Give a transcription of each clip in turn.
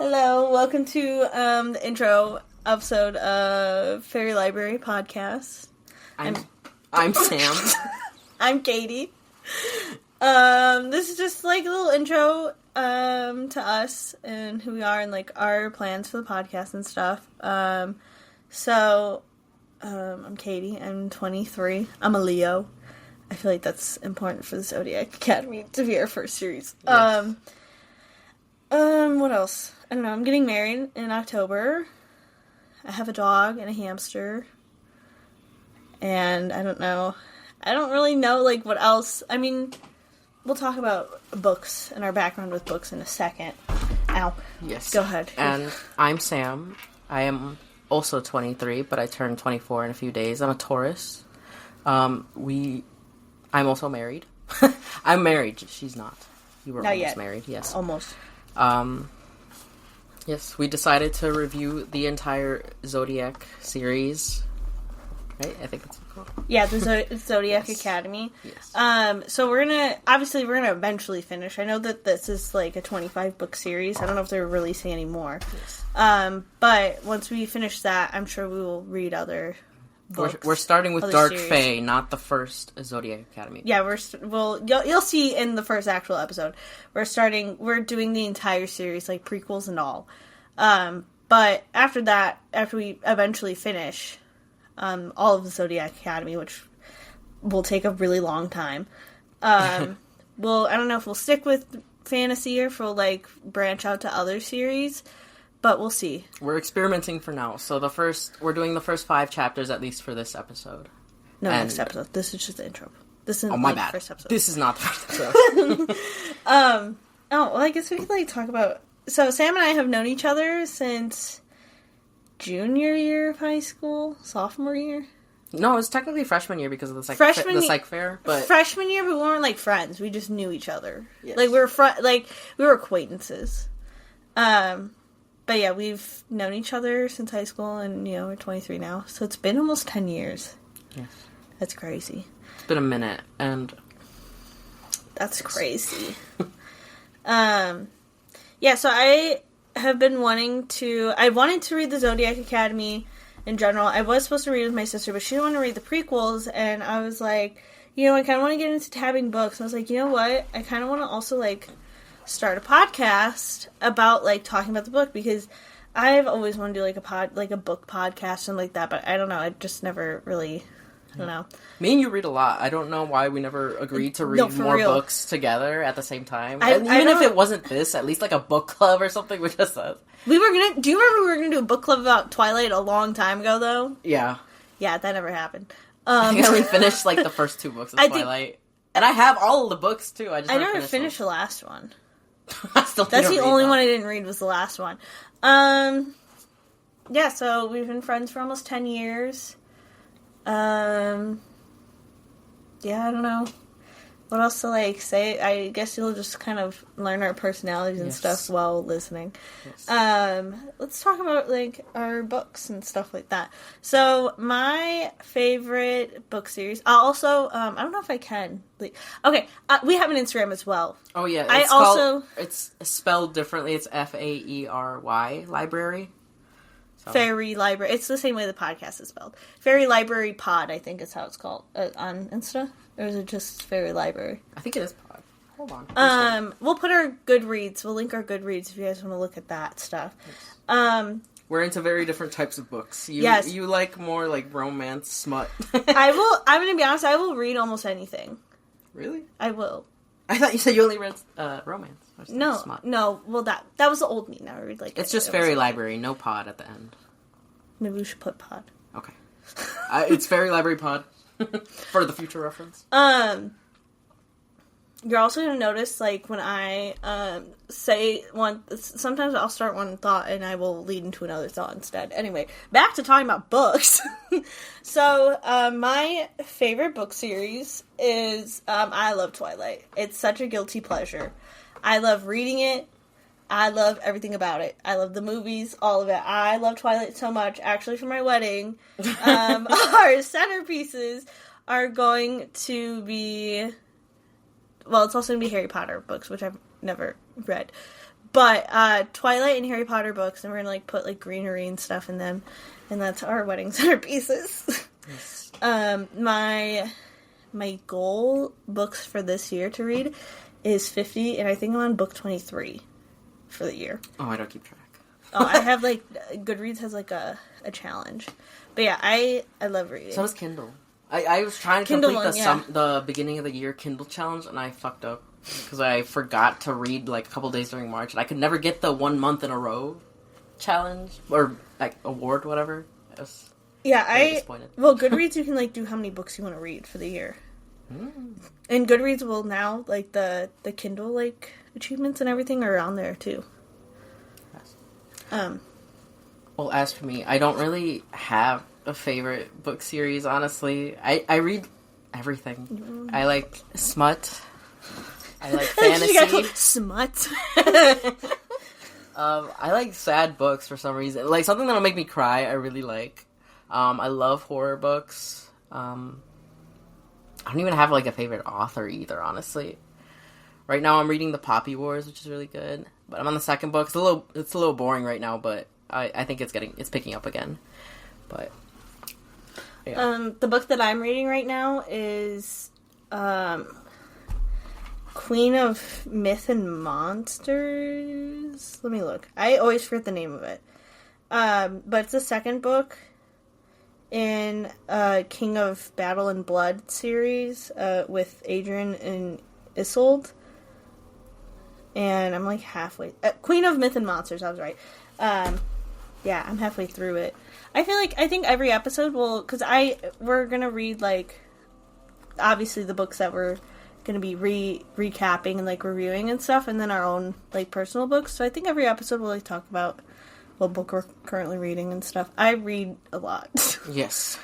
Hello, welcome to the intro episode of Fairy Library Podcast. I'm Sam. I'm Katie. This is just like a little intro to us and who we are and like our plans for the podcast and stuff. I'm Katie. I'm 23. I'm a Leo. I feel like that's important for the Zodiac Academy to be our first series. Yes. What else? I don't know. I'm getting married in October. I have a dog and a hamster. And I don't know. I don't really know, like, what else. I mean, we'll talk about books and our background with books in a second. Ow. Yes. Go ahead. And I'm Sam. I am also 23, but I turn 24 in a few days. I'm a Taurus. I'm also married. I'm married. She's not. You were not almost yet. Married. Yes. Almost. Yes, we decided to review the entire Zodiac series. Right? I think that's what it's called. Yeah, the Zodiac Academy. Yes. So we're gonna eventually finish. I know that this is like a 25 book series. I don't know if they're releasing any more. Yes. But once we finish that, I'm sure we will read other books. We're starting with Dark Fae, not the first Zodiac Academy. Yeah, you'll see in the first actual episode. We're doing the entire series, like prequels and all. But after that, after we eventually finish all of the Zodiac Academy, which will take a really long time, I don't know if we'll stick with fantasy or if we'll like branch out to other series. But we'll see. We're experimenting for now. So we're doing the first 5 chapters at least for this episode. No, next episode. This is just the intro. This is my bad. The first episode. This is not the first episode. Well, I guess we could like talk about. So Sam and I have known each other since junior year of high school, sophomore year. No, it's technically freshman year because of the psych fair. But freshman year, but we weren't like friends. We just knew each other. Yes. Like we were acquaintances. But yeah, we've known each other since high school, and, we're 23 now. So it's been almost 10 years. Yes. That's crazy. It's been a minute, and... That's crazy. Yeah, so I have been I wanted to read the Zodiac Academy in general. I was supposed to read it with my sister, but she didn't want to read the prequels, and I was like, I kind of want to get into tabbing books. And I was like, you know what? I kind of want to also, like... start a podcast about like talking about the book, because I've always wanted to do like a book podcast and like that, but I don't know, I just never really, I don't know. Me and you read a lot. I don't know why we never agreed to read more books together at the same time. Even if it wasn't this, at least like a book club or something with just us. Do you remember we were gonna do a book club about Twilight a long time ago though? Yeah. Yeah, that never happened. I think I only finished like the first 2 books of Twilight. And I have all of the books too. I never finished the last one. That's the only one I didn't read was the last one. Yeah, so we've been friends for almost 10 years. Yeah, I don't know what else to like say. I guess you'll just kind of learn our personalities and stuff while listening. Yes. Let's talk about like our books and stuff like that. So my favorite book series. I don't know if I can. Okay, we have an Instagram as well. Oh yeah, it's spelled differently. It's Faery Library. So. Fairy Library. It's the same way the podcast is spelled. Fairy Library Pod, I think is how it's called on Insta. Or is it just Fairy Library? I think it is Pod. Hold on. We'll put our Goodreads. We'll link our Goodreads if you guys want to look at that stuff. Yes. We're into very different types of books. You like more like romance, smut. I'm going to be honest. I will read almost anything. Really? I will. I thought you said you only read romance. No, smut. No. Well, that was the old me. Now I read like. It's just Fairy Library, no Pod at the end. Maybe we should put Pod. Okay. It's Fairy Library Pod for the future reference. You're also going to notice, like, when I say one... Sometimes I'll start one thought and I will lead into another thought instead. Anyway, back to talking about books. So, my favorite book series is I love Twilight. It's such a guilty pleasure. I love reading it. I love everything about it. I love the movies, all of it. I love Twilight so much. Actually, for my wedding, our centerpieces are going to be... Well, it's also going to be Harry Potter books, which I've never read. But Twilight and Harry Potter books, and we're gonna like put like greenery and stuff in them, and that's our wedding centerpieces. Yes. My goal books for this year to read is 50, and I think I'm on book 23 for the year. Oh, I don't keep track. Oh, I have like Goodreads has like a challenge, but yeah, I love reading. So does Kindle. I was trying to Kindle complete one, the beginning of the year Kindle challenge, and I fucked up because I forgot to read like a couple days during March, and I could never get the 1 month in a row challenge or like award, whatever. I was disappointed. Well, Goodreads you can like do how many books you want to read for the year, and Goodreads will now like the Kindle like achievements and everything are on there too. Yes. Well, as for me, I don't really have a favorite book series, honestly. I read everything. I like smut. I like fantasy. Smut. I like sad books for some reason. Like, something that'll make me cry, I really like. I love horror books. I don't even have, like, a favorite author either, honestly. Right now I'm reading The Poppy Wars, which is really good. But I'm on the second book. It's a little boring right now, but I think it's picking up again. But yeah. The book that I'm reading right now is Queen of Myth and Monsters. Let me look. I always forget the name of it. But it's the second book in King of Battle and Blood series with Adrian and Isolde. And I'm like halfway. Queen of Myth and Monsters, I was right. Yeah, I'm halfway through it. I think every episode will, because we're gonna read like, obviously the books that we're gonna be recapping and like reviewing and stuff, and then our own like personal books. So I think every episode will like talk about what book we're currently reading and stuff. I read a lot. Yes.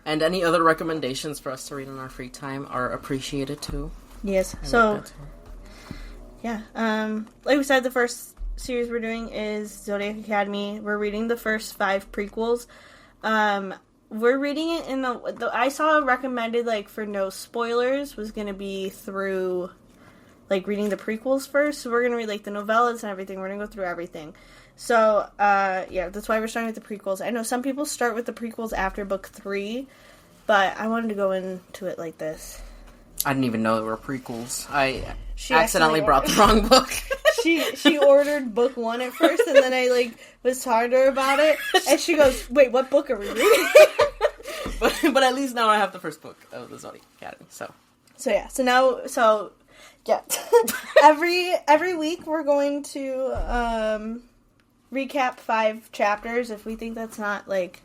And any other recommendations for us to read in our free time are appreciated too. Yes. So, yeah. Like we said, the first series we're doing is Zodiac Academy. We're reading the first 5 prequels. We're reading it in the I saw recommended, like, for no spoilers, was going to be through, like, reading the prequels first. So we're going to read, like, the novellas and everything. We're going to go through everything. So, yeah, that's why we're starting with the prequels. I know some people start with the prequels after book 3, but I wanted to go into it like this. I didn't even know there were prequels. She accidentally brought the wrong book. She ordered book 1 at first, and then I, like, was talking to her about it, and she goes, wait, what book are we reading? but at least now I have the first book of the Zodiac Academy, so. So, yeah. So, yeah. every week we're going to, recap 5 chapters. If we think that's not, like,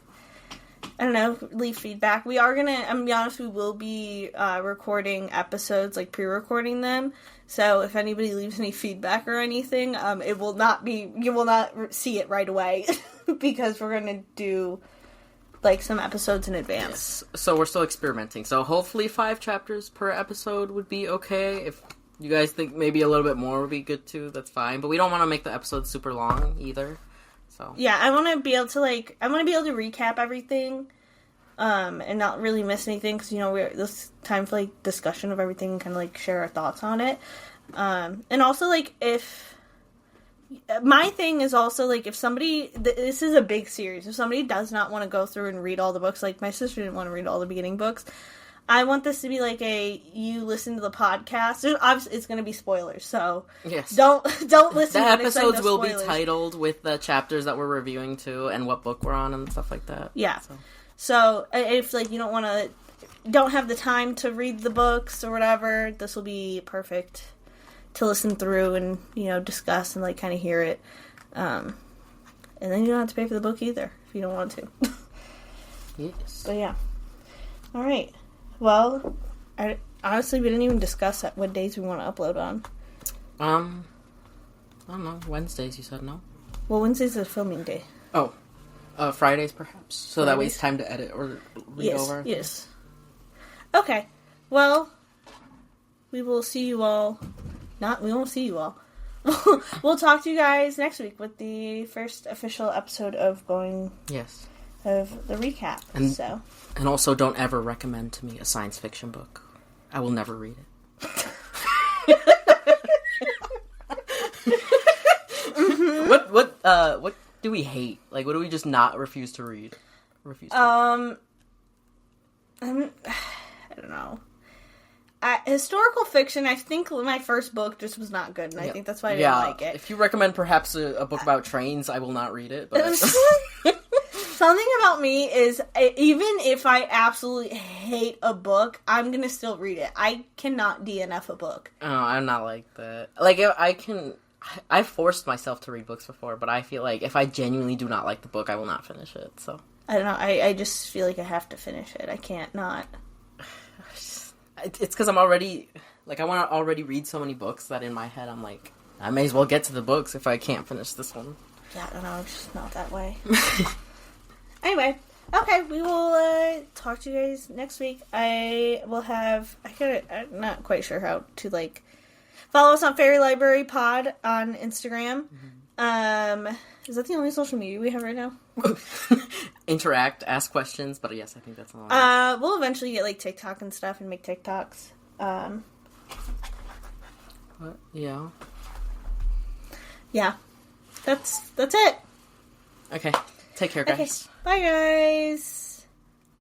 I don't know, leave feedback. We are gonna, I'm gonna be honest, we will be recording episodes, like pre-recording them. So if anybody leaves any feedback or anything, it will not be, you will not see it right away because we're gonna do like some episodes in advance. Yes. So we're still experimenting. So hopefully 5 chapters per episode would be okay. If you guys think maybe a little bit more would be good too, that's fine. But we don't want to make the episodes super long either. So yeah, I want to be able to recap everything, and not really miss anything, because, you know, this time for, like, discussion of everything and kind of, like, share our thoughts on it. And also, like, my thing is also, like, if somebody, this is a big series, if somebody does not want to go through and read all the books, like, my sister didn't want to read all the beginning books, I want this to be like you listen to the podcast. Obviously, it's going to be spoilers, so yes. Don't listen. The episodes will be titled with the chapters that we're reviewing too, and what book we're on and stuff like that. Yeah. So if, like, you don't have the time to read the books or whatever, this will be perfect to listen through and, you know, discuss and, like, kind of hear it. And then you don't have to pay for the book either if you don't want to. Yes. But yeah. All right. Well, honestly, we didn't even discuss what days we want to upload on. I don't know. Wednesdays, you said, no? Well, Wednesday's a filming day. Oh. Fridays, perhaps. So Fridays? That way it's time to edit or read over. Yes. Okay. Well, we will see you all. We won't see you all. We'll talk to you guys next week with the first official episode of going... Yes. Of the recap. And also, don't ever recommend to me a science fiction book. I will never read it. What do we hate? Like, what do we just not refuse to read? I don't know. Historical fiction, I think my first book just was not good, and I think that's why I didn't like it. If you recommend perhaps a book about trains, I will not read it. But Something about me is, even if I absolutely hate a book, I'm gonna still read it. I cannot DNF a book. Oh, I'm not like that. Like, I've forced myself to read books before, but I feel like if I genuinely do not like the book, I will not finish it, so. I don't know, I just feel like I have to finish it. I can't not. It's because I'm already, like, I want to already read so many books that in my head I'm like, I may as well get to the books if I can't finish this one. Yeah, I don't know, I'm just not that way. Anyway, okay, we will talk to you guys next week. I'm not quite sure how to, like, follow us on Fairy Library Pod on Instagram. Is that the only social media we have right now? Interact, ask questions, but yes, I think that's all. We'll eventually get, like, TikTok and stuff and make TikToks. What? Yeah. Yeah. That's it. Okay. Take care, guys. Okay. Bye, guys.